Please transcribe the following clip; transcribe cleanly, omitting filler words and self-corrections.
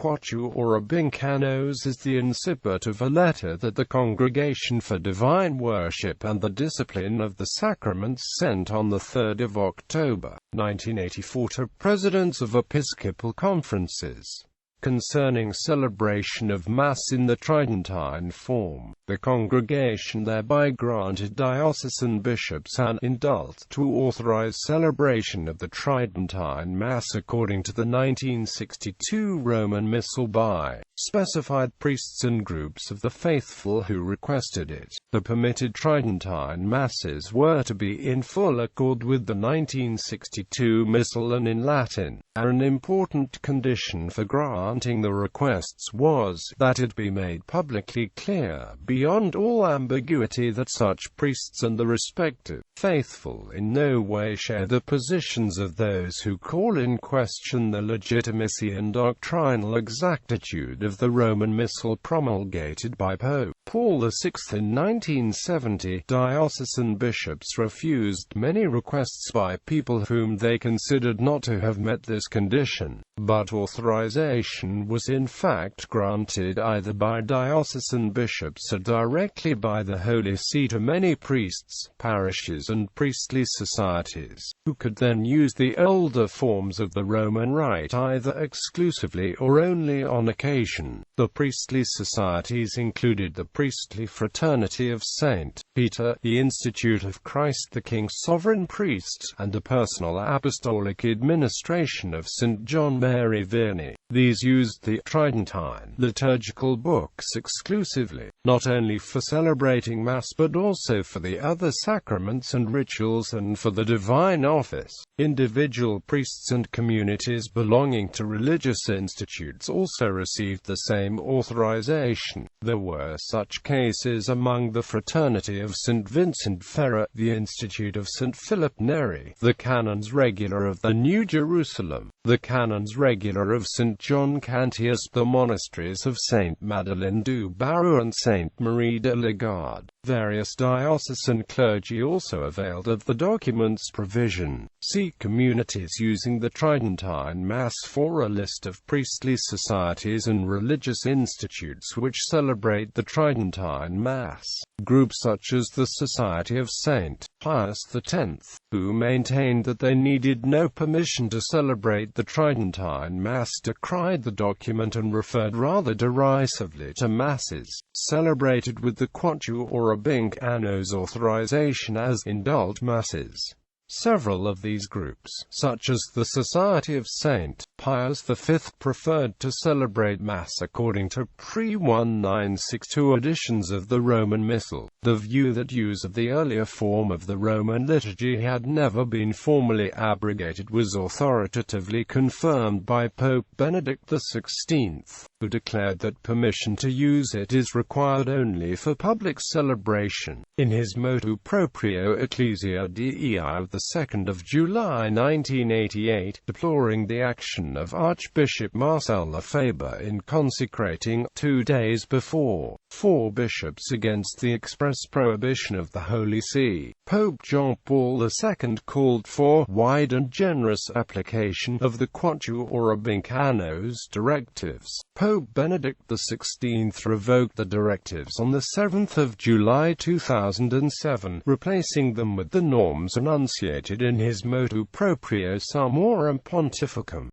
Quattuor Abhinc Annos is the incipit of a letter that the Congregation for Divine Worship and the Discipline of the Sacraments sent on the 3rd of October, 1984 to presidents of episcopal conferences, concerning celebration of Mass in the Tridentine form. The Congregation thereby granted diocesan bishops an indult to authorize celebration of the Tridentine Mass according to the 1962 Roman Missal by specified priests and groups of the faithful who requested it. The permitted Tridentine Masses were to be in full accord with the 1962 Missal and in Latin. An important condition for granting the requests was that it be made publicly clear, beyond all ambiguity, that such priests and the respective faithful in no way share the positions of those who call in question the legitimacy and doctrinal exactitude of the Roman Missal promulgated by Pope Paul VI in 1970. Diocesan bishops refused many requests by people whom they considered not to have met this condition, but authorization was in fact granted either by diocesan bishops or directly by the Holy See to many priests, parishes and priestly societies, who could then use the older forms of the Roman Rite either exclusively or only on occasion. The priestly societies included the Priestly Fraternity of St. Peter, the Institute of Christ the King Sovereign Priest, and the Personal Apostolic Administration of St. John Mary Vianney. These used the Tridentine liturgical books exclusively, not only for celebrating Mass but also for the other sacraments and rituals and for the divine office. Individual priests and communities belonging to religious institutes also received the same authorization. There were such cases among the Fraternity of St. Vincent Ferrer, the Institute of St. Philip Neri, the Canons Regular of the New Jerusalem, the Canons Regular of St. John Cantius, the monasteries of St. Madeleine du Barreau and St. Marie de la Garde. Various diocesan clergy also availed of the document's provision. See communities using the Tridentine Mass for a list of priestly societies and religious institutes which celebrate the Tridentine Mass. Groups such as the Society of St. Pius X, who maintained that they needed no permission to celebrate the Tridentine Mass, decried the document and referred rather derisively to Masses celebrated with the Quattuor Abhinc Annos authorization as indult Masses. Several of these groups, such as the Society of St. Pius V, preferred to celebrate Mass according to pre-1962 editions of the Roman Missal. The view that use of the earlier form of the Roman liturgy had never been formally abrogated was authoritatively confirmed by Pope Benedict XVI, who declared that permission to use it is required only for public celebration. In his motu proprio Ecclesia Dei of the 2nd of July 1988, deploring the action of Archbishop Marcel Lefebvre in consecrating, 2 days before, 4 bishops against the express prohibition of the Holy See, Pope John Paul II called for wide and generous application of the Quattuor Abhinc Annos directives. Pope Benedict XVI revoked the directives on the 7th of July 2007, replacing them with the norms enunciated in his motu proprio Summorum Pontificum.